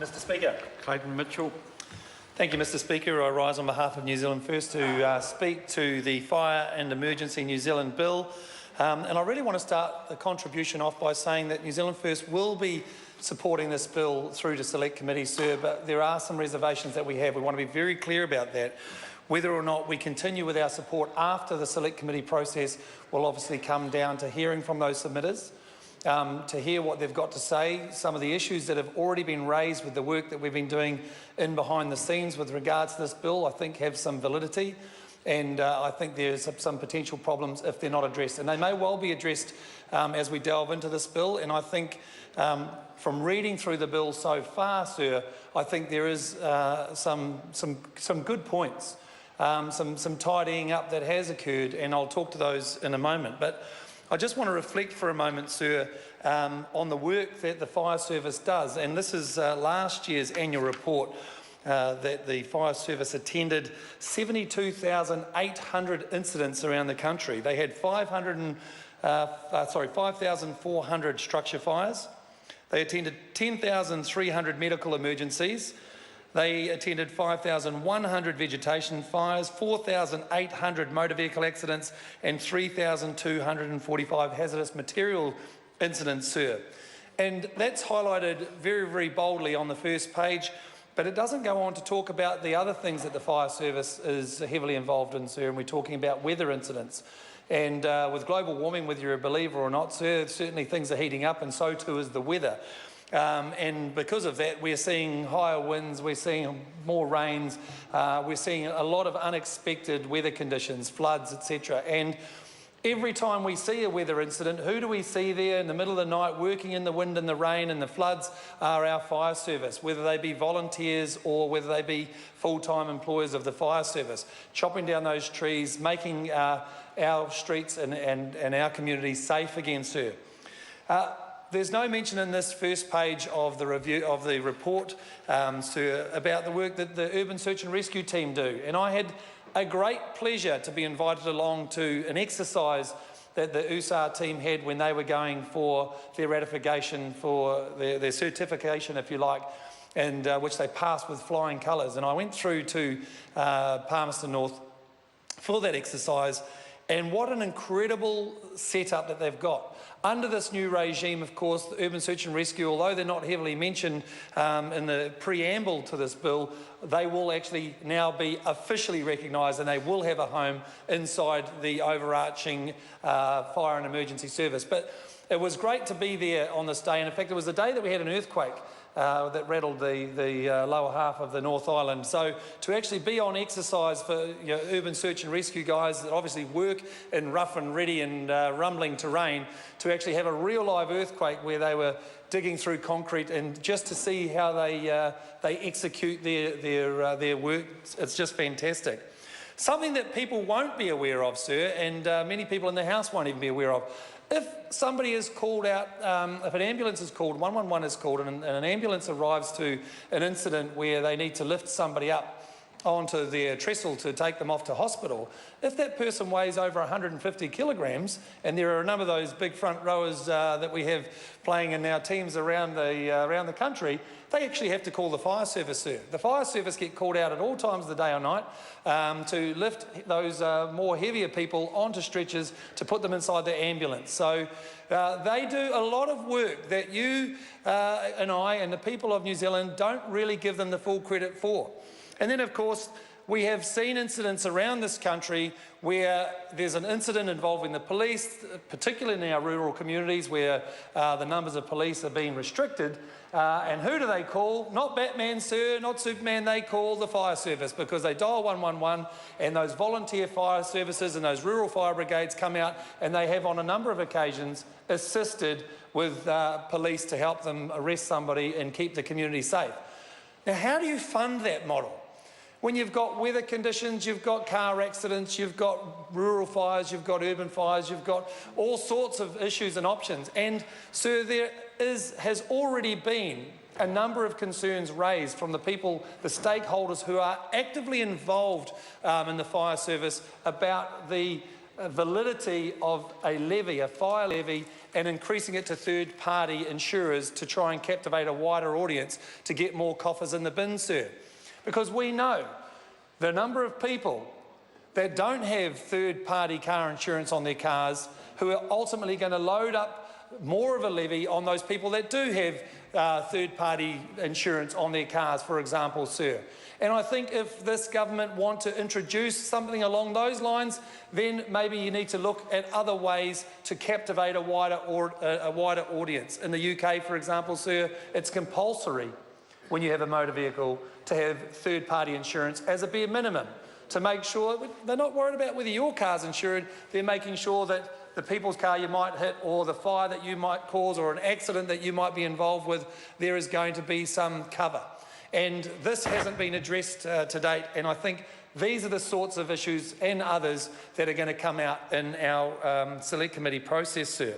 Mr Speaker. Clayton Mitchell. Thank you, Mr Speaker. I rise on behalf of New Zealand First to speak to the Fire and Emergency New Zealand Bill. And I really want to start the contribution off by saying that New Zealand First will be supporting this bill through to Select Committee, sir, but there are some reservations that we have. We want to be very clear about that. Whether or not we continue with our support after the Select Committee process will obviously come down to hearing from those submitters, to hear what they've got to say, some of the issues that have already been raised with the work that we've been doing in behind the scenes with regards to this bill, I think have some validity. And I think there's some potential problems if they're not addressed. And they may well be addressed as we delve into this bill. And I think from reading through the bill so far, sir, I think there is some good points, some tidying up that has occurred, and I'll talk to those in a moment. But I just want to reflect for a moment, sir, on the work that the fire service does. And this is last year's annual report. That the fire service attended 72,800 incidents around the country. They had 5,400 structure fires. They attended 10,300 medical emergencies. They attended 5,100 vegetation fires, 4,800 motor vehicle accidents, and 3,245 hazardous material incidents, sir. And that's highlighted very, very boldly on the first page. But it doesn't go on to talk about the other things that the fire service is heavily involved in, sir, and we're talking about weather incidents. And with global warming, whether you're a believer or not, sir, certainly things are heating up, and so too is the weather. And because of that, we're seeing higher winds, we're seeing more rains, we're seeing a lot of unexpected weather conditions, floods, etc. And every time we see a weather incident, who do we see there in the middle of the night working in the wind and the rain and the floods are our fire service, whether they be volunteers or whether they be full-time employees of the fire service, chopping down those trees, making our streets and our communities safe again, sir. There's no mention in this first page of the review of the report, sir, about the work that the Urban Search and Rescue team do. And I had a great pleasure to be invited along to an exercise that the USAR team had when they were going for their ratification, for their certification, if you like, and which they passed with flying colours. And I went through to Palmerston North for that exercise, and what an incredible setup that they've got. Under this new regime, of course, the Urban Search and Rescue, although they're not heavily mentioned in the preamble to this bill, they will actually now be officially recognised, and they will have a home inside the overarching fire and emergency service. But it was great to be there on this day, and in fact it was the day that we had an earthquake that rattled the lower half of the North Island. So to actually be on exercise for Urban Search and Rescue guys that obviously work in rough and ready and rumbling terrain, to actually have a real live earthquake where they were digging through concrete, and just to see how they execute their work, it's just fantastic. Something that people won't be aware of, sir, and many people in the House won't even be aware of. If somebody is called out, if an ambulance is called, 111 is called, and an ambulance arrives to an incident where they need to lift somebody up onto their trestle to take them off to hospital, if that person weighs over 150 kilograms, and there are a number of those big front rowers that we have playing in our teams around the country, they actually have to call the fire service, sir. The fire service get called out at all times of the day or night to lift those more heavier people onto stretchers to put them inside the ambulance. So they do a lot of work that you and I and the people of New Zealand don't really give them the full credit for. And then, of course, we have seen incidents around this country where there's an incident involving the police, particularly in our rural communities where the numbers of police are being restricted. And who do they call? Not Batman, sir, not Superman. They call the fire service, because they dial 111, and those volunteer fire services and those rural fire brigades come out, and they have on a number of occasions assisted with police to help them arrest somebody and keep the community safe. Now, how do you fund that model? When you've got weather conditions, you've got car accidents, you've got rural fires, you've got urban fires, you've got all sorts of issues and options. And so there has already been a number of concerns raised from the people, the stakeholders who are actively involved in the fire service about the validity of a levy, a fire levy, and increasing it to third-party insurers to try and captivate a wider audience to get more coffers in the bin, sir. Because we know the number of people that don't have third-party car insurance on their cars who are ultimately going to load up more of a levy on those people that do have third-party insurance on their cars, for example, sir. And I think if this government want to introduce something along those lines, then maybe you need to look at other ways to captivate a wider audience. In the UK, for example, sir, it's compulsory when you have a motor vehicle to have third-party insurance as a bare minimum, to make sure they're not worried about whether your car's insured, they're making sure that the people's car you might hit or the fire that you might cause or an accident that you might be involved with, there is going to be some cover. And this hasn't been addressed to date, and I think these are the sorts of issues and others that are going to come out in our select committee process, sir.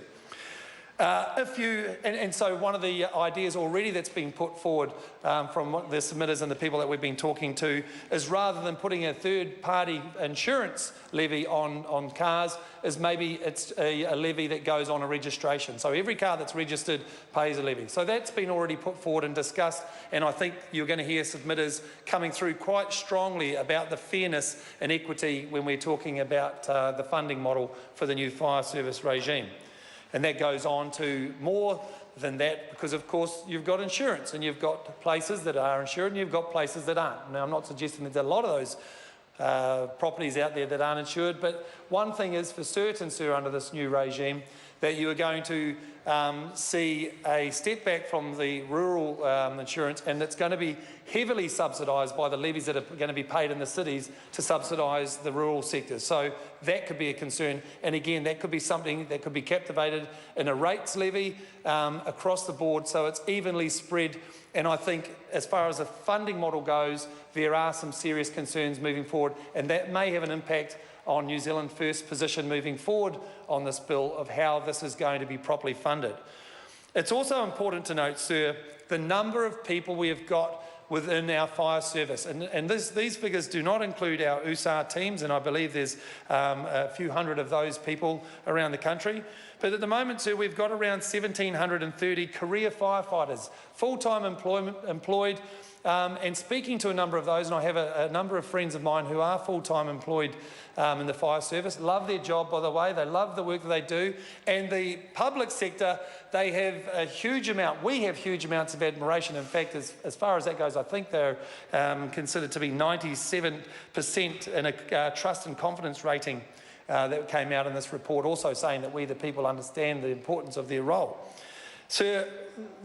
So one of the ideas already that's been put forward from the submitters and the people that we've been talking to is, rather than putting a third-party insurance levy on cars, is maybe it's a levy that goes on a registration. So every car that's registered pays a levy. So that's been already put forward and discussed, and I think you're going to hear submitters coming through quite strongly about the fairness and equity when we're talking about the funding model for the new fire service regime. And that goes on to more than that, because of course you've got insurance and you've got places that are insured and you've got places that aren't. Now, I'm not suggesting there's a lot of those properties out there that aren't insured, but one thing is for certain, sir, under this new regime, that you are going to see a step back from the rural insurance, and it's going to be heavily subsidised by the levies that are going to be paid in the cities to subsidise the rural sectors. So that could be a concern, and again, that could be something that could be captivated in a rates levy across the board, so it's evenly spread. And I think as far as the funding model goes, there are some serious concerns moving forward, and that may have an impact on New Zealand First's position moving forward on this bill of how this is going to be properly funded. It's also important to note, sir, the number of people we have got within our fire service. And these figures do not include our USAR teams, and I believe there's a few hundred of those people around the country. But at the moment, sir, we've got around 1,730 career firefighters, full-time employed, and speaking to a number of those, and I have a number of friends of mine who are full-time employed in the fire service, love their job, by the way, they love the work that they do, and the public sector, they have a huge amount, we have huge amounts of admiration. In fact, as far as that goes, I think they're considered to be 97% in a trust and confidence rating that came out in this report, also saying that we the people understand the importance of their role. Sir,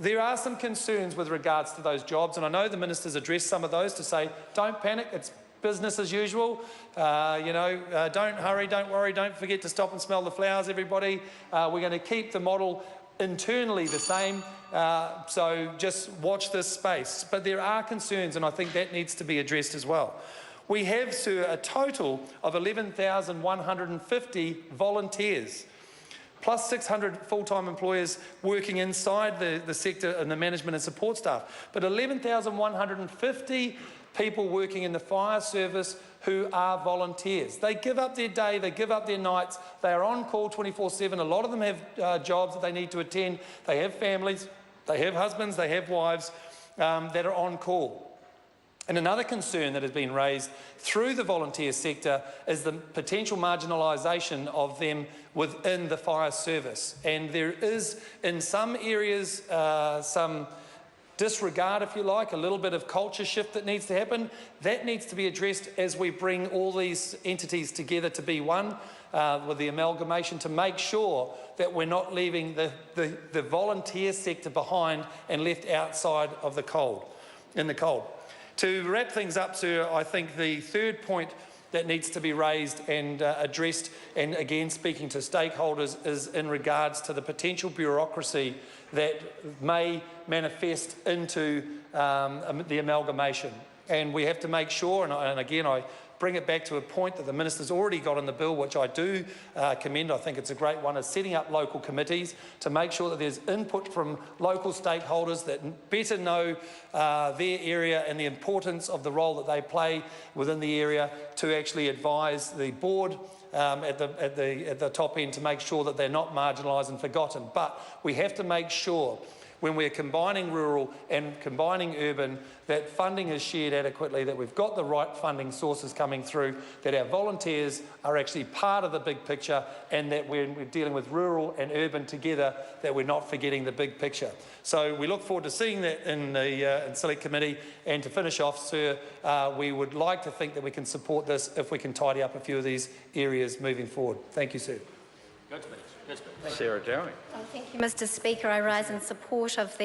there are some concerns with regards to those jobs, and I know the Minister's addressed some of those to say, don't panic, it's business as usual, don't hurry, don't worry, don't forget to stop and smell the flowers, everybody. We're going to keep the model internally the same, so just watch this space. But there are concerns, and I think that needs to be addressed as well. We have, sir, a total of 11,150 volunteers, plus 600 full-time employers working inside the sector and the management and support staff. But 11,150 people working in the fire service who are volunteers. They give up their day, they give up their nights, they are on call 24/7. A lot of them have jobs that they need to attend, they have families, they have husbands, they have wives that are on call. And another concern that has been raised through the volunteer sector is the potential marginalisation of them within the fire service. And there is, in some areas, some disregard, if you like, a little bit of culture shift that needs to happen. That needs to be addressed as we bring all these entities together to be one, with the amalgamation, to make sure that we're not leaving the volunteer sector behind and left outside of the cold, in the cold. To wrap things up, sir, I think the third point that needs to be raised and addressed, and again speaking to stakeholders, is in regards to the potential bureaucracy that may manifest into the amalgamation. And we have to make sure, and again I bring it back to a point that the Minister's already got in the bill, which I do commend. I think it's a great one, is setting up local committees to make sure that there's input from local stakeholders that better know their area and the importance of the role that they play within the area, to actually advise the board at the top end to make sure that they're not marginalised and forgotten. But we have to make sure, when we're combining rural and combining urban, that funding is shared adequately, that we've got the right funding sources coming through, that our volunteers are actually part of the big picture, and that when we're dealing with rural and urban together, that we're not forgetting the big picture. So we look forward to seeing that in the Select Committee. And to finish off, Sir, we would like to think that we can support this if we can tidy up a few of these areas moving forward. Thank you, Sir. Sarah Downing. Thank you, Mr. Speaker. I rise in support of the